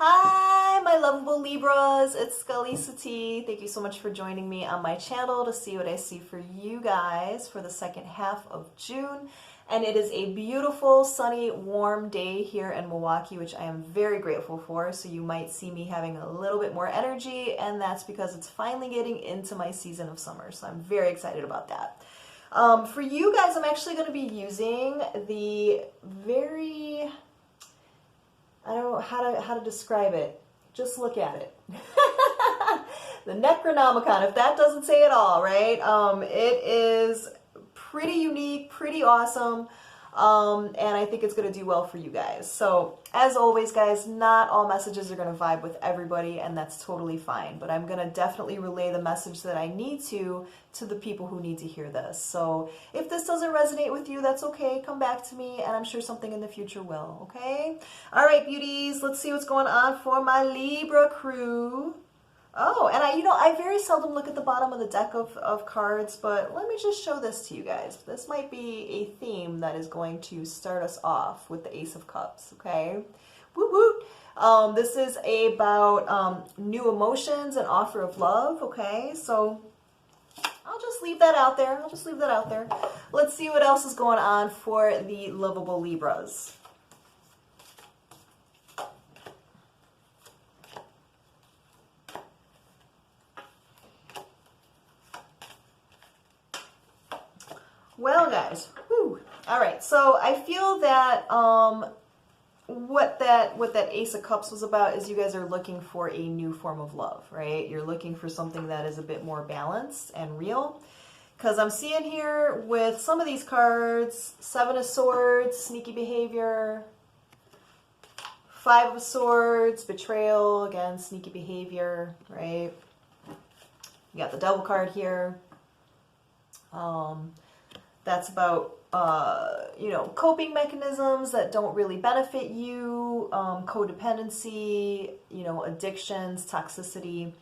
Hi, my lovable Libras. It's Scully Sati. Thank you so much for joining me on my channel to see what I see for you guys for the second half of June. And it is a beautiful, sunny, warm day here in Milwaukee, which I am very grateful for. So you might see me having a little bit more energy, and that's because it's finally getting into my season of summer. So I'm very excited about that. For you guys, I'm actually going to be using the very... I don't know how to describe it. Just look at it. The Necronomicon, if that doesn't say it all, right? It is pretty unique, pretty awesome, and I think it's going to do well for you guys. So, as always, guys, not all messages are going to vibe with everybody, and that's totally fine. But I'm going to definitely relay the message that I need to the people who need to hear this. So, if this doesn't resonate with you, that's okay. Come back to me, and I'm sure something in the future will, okay? All right, beauties, let's see what's going on for my Libra crew. Oh, and I very seldom look at the bottom of the deck of cards, but let me just show this to you guys. This might be a theme that is going to start us off with the Ace of Cups, okay? Woo woo! This is about new emotions and offer of love, okay? So I'll just leave that out there. Let's see what else is going on for the lovable Libras. Well, guys, whew. All right, so I feel that what that Ace of Cups was about is you guys are looking for a new form of love, right? You're looking for something that is a bit more balanced and real. Because I'm seeing here with some of these cards, Seven of Swords, sneaky behavior, Five of Swords, betrayal, again, sneaky behavior, right? You got the Devil card here. That's about, coping mechanisms that don't really benefit you, codependency, addictions, toxicity.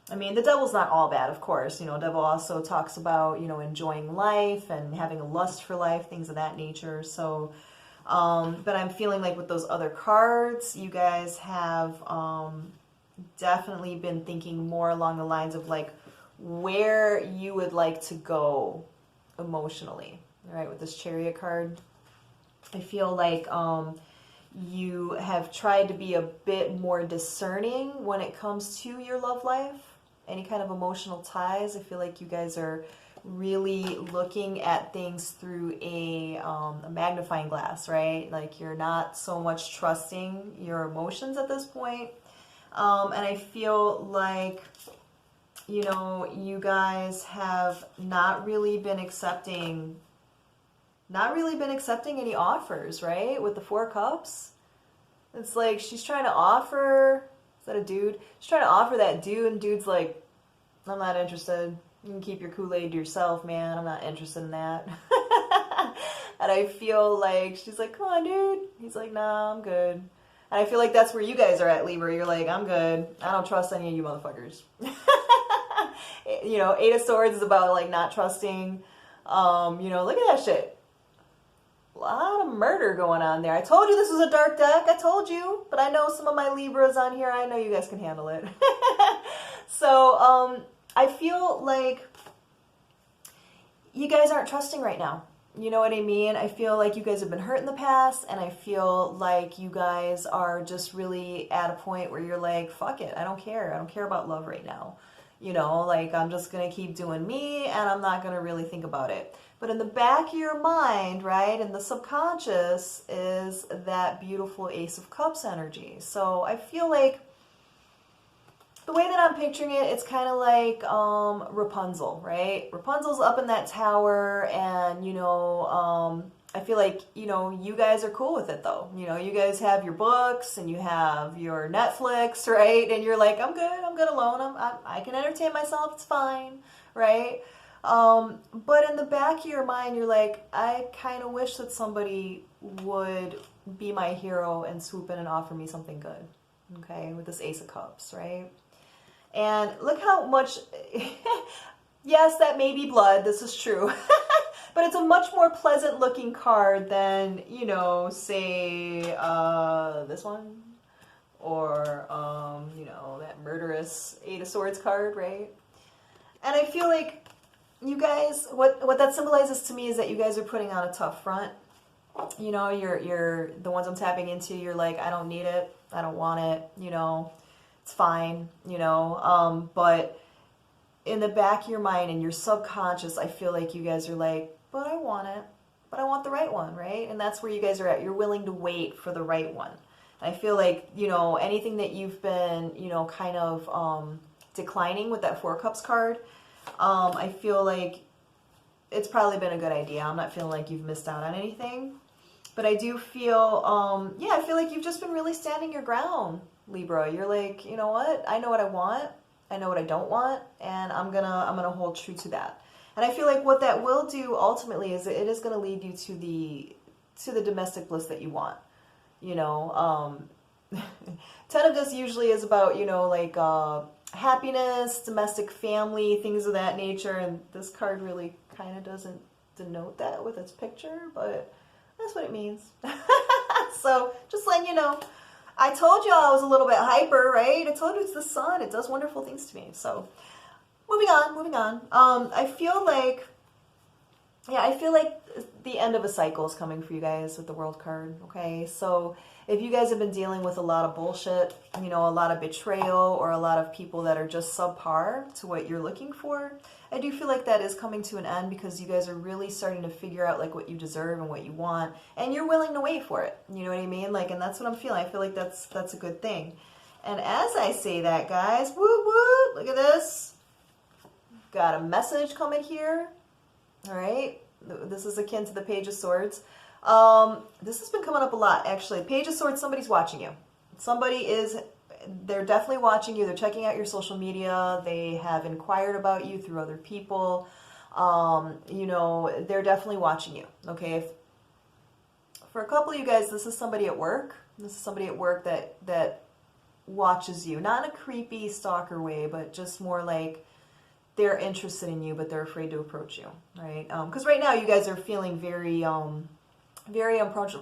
I mean, the devil's not all bad, of course. Devil also talks about, enjoying life and having a lust for life, things of that nature. So, but I'm feeling like with those other cards, you guys have definitely been thinking more along the lines of like where you would like to go emotionally, right? With this Chariot card, I feel like you have tried to be a bit more discerning when it comes to your love life, any kind of emotional ties. I feel like you guys are really looking at things through a magnifying glass, right? Like you're not so much trusting your emotions at this point, and I feel like you guys have not really been accepting any offers, right? With the Four Cups. It's like she's trying to offer, is that a dude? She's trying to offer that dude, and dude's like, I'm not interested. You can keep your Kool-Aid to yourself, man. I'm not interested in that. And I feel like she's like, come on, dude. He's like, nah, I'm good. And I feel like that's where you guys are at, Libra. You're like, I'm good. I don't trust any of you motherfuckers. Eight of Swords is about like not trusting. Look at that shit. A lot of murder going on there. I told you this was a dark deck. I told you. But I know some of my Libras on here. I know you guys can handle it. So, I feel like you guys aren't trusting right now. You know what I mean? I feel like you guys have been hurt in the past, and I feel like you guys are just really at a point where you're like, fuck it. I don't care. I don't care about love right now. I'm just going to keep doing me, and I'm not going to really think about it. But in the back of your mind, right, in the subconscious is that beautiful Ace of Cups energy. So I feel like the way that I'm picturing it, it's kind of like Rapunzel, right? Rapunzel's up in that tower, and, I feel like, you guys are cool with it, though. You guys have your books, and you have your Netflix, right? And you're like, I'm good alone. I can entertain myself. It's fine, right? But in the back of your mind, you're like, I kind of wish that somebody would be my hero and swoop in and offer me something good, okay? With this Ace of Cups, right? And look how much, yes, that may be blood, this is true, but it's a much more pleasant looking card than, say, this one, or this 8 of Swords card, right? And I feel like you guys, what that symbolizes to me is that you guys are putting on a tough front. You know, you're the ones I'm tapping into, you're like, I don't need it, I don't want it, you know, it's fine, you know, but in the back of your mind and your subconscious, I feel like you guys are like, but I want it, but I want the right one, right? And that's where you guys are at. You're willing to wait for the right one. And I feel like, you know, anything that you've been, you know, kind of declining with that 4 Cups card, I feel like it's probably been a good idea. I'm not feeling like you've missed out on anything. But I do feel, yeah, I feel like you've just been really standing your ground, Libra. You're like, you know what? I know what I want. I know what I don't want. And I'm gonna hold true to that. And I feel like what that will do ultimately is it is going to lead you to the domestic bliss that you want. You know, 10 of this usually is about, you know, like happiness, domestic family, things of that nature. And this card really kind of doesn't denote that with its picture, but that's what it means. So just letting you know, I told you I was a little bit hyper, right? I told you it's the sun. It does wonderful things to me. So moving on. I feel like the end of a cycle is coming for you guys with the World card, okay? So if you guys have been dealing with a lot of bullshit, you know, a lot of betrayal or a lot of people that are just subpar to what you're looking for, I do feel like that is coming to an end because you guys are really starting to figure out like what you deserve and what you want, and you're willing to wait for it. You know what I mean? Like, and that's what I'm feeling. I feel like that's a good thing. And as I say that, guys, woo woo, look at this. Got a message coming here. All right. This is akin to the Page of Swords. This has been coming up a lot, actually. Page of Swords, somebody's watching you. They're definitely watching you. They're checking out your social media. They have inquired about you through other people. You know, they're definitely watching you. Okay. For a couple of you guys, this is somebody at work. This is somebody at work that watches you. Not in a creepy stalker way, but just more like they're interested in you, but they're afraid to approach you, right? Because right now you guys are feeling very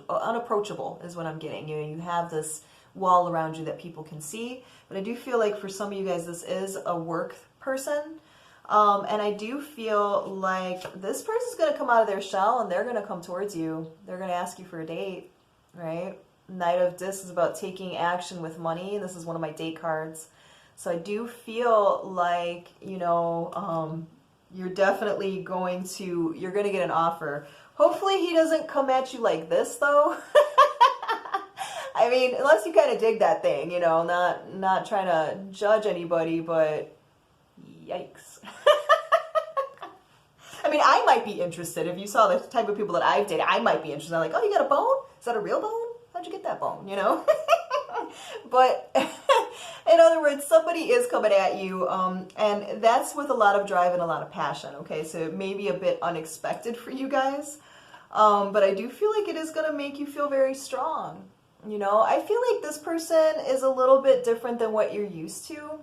unapproachable is what I'm getting. You know, you have this wall around you that people can see, but I do feel like for some of you guys, this is a work person. And I do feel like this person's going to come out of their shell and they're going to come towards you. They're going to ask you for a date, right? Knight of Discs is about taking action with money. This is one of my date cards. So I do feel like, you know, you're definitely going to get an offer. Hopefully he doesn't come at you like this, though. I mean, unless you kind of dig that thing, you know, not trying to judge anybody, but yikes. I mean, I might be interested. If you saw the type of people that I've dated, I might be interested. I'm like, oh, you got a bone? Is that a real bone? How'd you get that bone, you know? But in other words, somebody is coming at you, and that's with a lot of drive and a lot of passion, okay? So it may be a bit unexpected for you guys, but I do feel like it is going to make you feel very strong, you know? I feel like this person is a little bit different than what you're used to.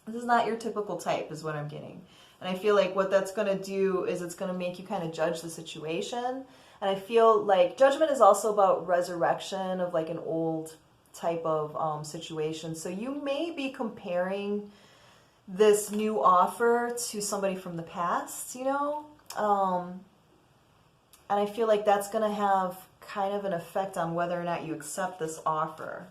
This is not your typical type, is what I'm getting. And I feel like what that's going to do is it's going to make you kind of judge the situation. And I feel like judgment is also about resurrection of like an old type of situation. So you may be comparing this new offer to somebody from the past, you know? And I feel like that's going to have kind of an effect on whether or not you accept this offer.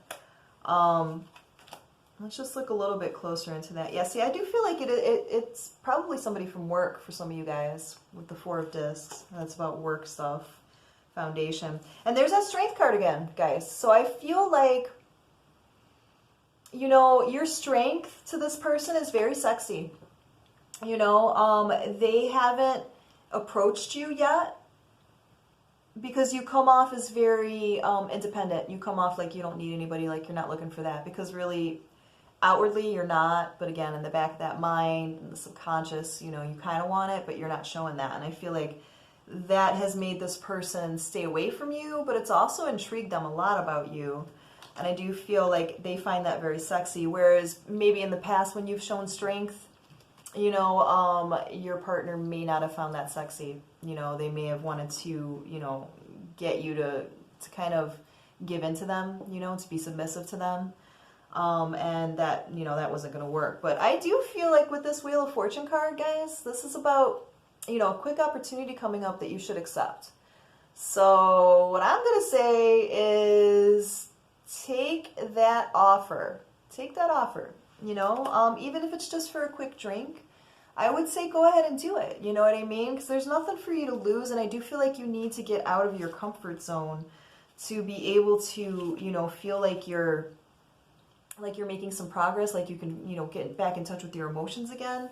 Let's just look a little bit closer into that. Yeah, see, I do feel like it's probably somebody from work for some of you guys with the 4 of Discs. That's about work stuff, foundation. And there's that Strength card again, guys. So I feel like, you know, your strength to this person is very sexy. You know, they haven't approached you yet because you come off as very independent. You come off like you don't need anybody, like you're not looking for that, because really outwardly you're not, but again, in the back of that mind, in the subconscious, you know, you kind of want it, but you're not showing that. And I feel like that has made this person stay away from you, but it's also intrigued them a lot about you. And I do feel like they find that very sexy, whereas maybe in the past when you've shown strength, you know, your partner may not have found that sexy. You know, they may have wanted to, you know, get you to kind of give in to them, you know, to be submissive to them. And that, you know, that wasn't going to work. But I do feel like with this Wheel of Fortune card, guys, this is about, you know, a quick opportunity coming up that you should accept. So what I'm going to say is take that offer. Take that offer, you know, even if it's just for a quick drink. I would say go ahead and do it. You know what I mean? Because there's nothing for you to lose. And I do feel like you need to get out of your comfort zone to be able to, you know, feel like you're making some progress, like you can, you know, get back in touch with your emotions again.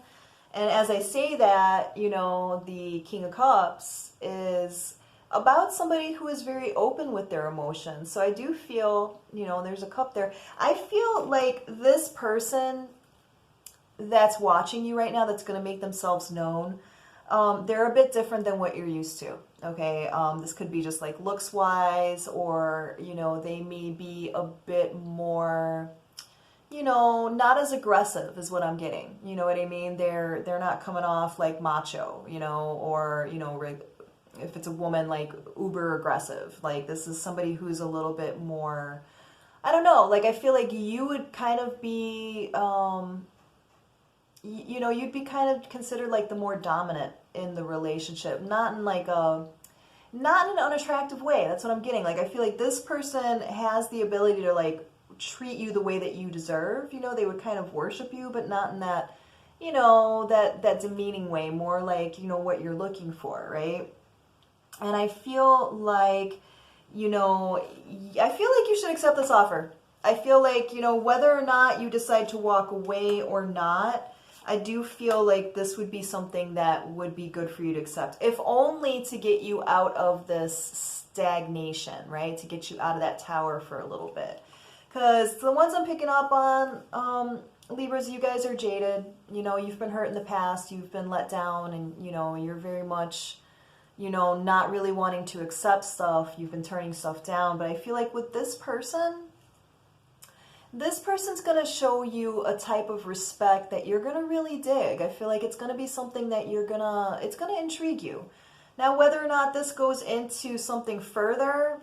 And as I say that, you know, the King of Cups is about somebody who is very open with their emotions. So I do feel, you know, there's a cup there. I feel like this person that's watching you right now, that's going to make themselves known, they're a bit different than what you're used to. Okay, this could be just like looks wise, or, you know, they may be a bit more, you know, not as aggressive is what I'm getting. You know what I mean? They're not coming off like macho, you know, or, you know, if it's a woman, like uber aggressive. Like this is somebody who's a little bit more, I don't know, like I feel like you would kind of be, you know, you'd be kind of considered like the more dominant in the relationship, not in like not in an unattractive way. That's what I'm getting. Like, I feel like this person has the ability to like treat you the way that you deserve. You know, they would kind of worship you, but not in that, you know, that demeaning way, more like, you know, what you're looking for, right? And I feel like, you know, I feel like you should accept this offer. I feel like, you know, whether or not you decide to walk away or not, I do feel like this would be something that would be good for you to accept, if only to get you out of this stagnation, right? To get you out of that tower for a little bit. Because the ones I'm picking up on, Libras, you guys are jaded. You know, you've been hurt in the past. You've been let down, and, you know, you're very much, you know, not really wanting to accept stuff. You've been turning stuff down. But I feel like with this person's going to show you a type of respect that you're going to really dig. I feel like it's going to be something that it's going to intrigue you. Now, whether or not this goes into something further,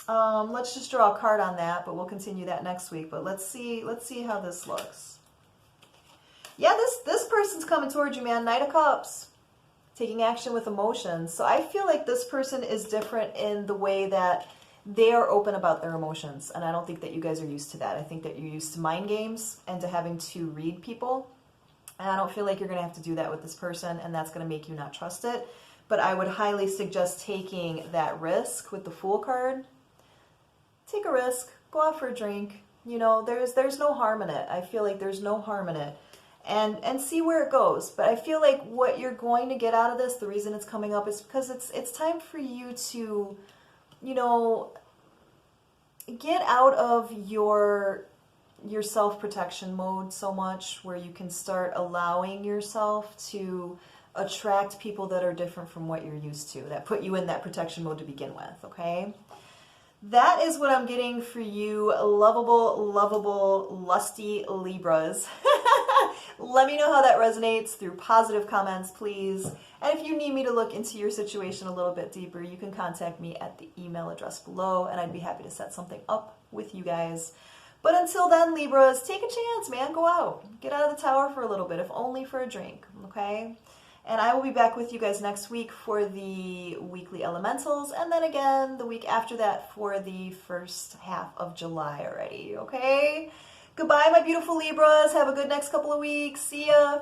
let's just draw a card on that, but we'll continue that next week. But let's see how this looks. Yeah, this person's coming towards you, man. Knight of Cups. Taking action with emotions. So I feel like this person is different in the way that they are open about their emotions. And I don't think that you guys are used to that. I think that you're used to mind games and to having to read people. And I don't feel like you're going to have to do that with this person, and that's going to make you not trust it. But I would highly suggest taking that risk with the Fool card. Take a risk. Go out for a drink. You know, there's no harm in it. I feel like there's no harm in it. And see where it goes. But I feel like what you're going to get out of this, the reason it's coming up, is because it's time for you to, you know, get out of your self-protection mode so much, where you can start allowing yourself to attract people that are different from what you're used to, that put you in that protection mode to begin with, okay? That is what I'm getting for you, lovable, lusty Libras. Let me know how that resonates through positive comments, please. And if you need me to look into your situation a little bit deeper, you can contact me at the email address below, and I'd be happy to set something up with you guys. But until then, Libras, take a chance, man. Go out. Get out of the tower for a little bit, if only for a drink, okay? And I will be back with you guys next week for the weekly elementals, and then again the week after that for the first half of July already, okay? Goodbye, my beautiful Libras. Have a good next couple of weeks. See ya.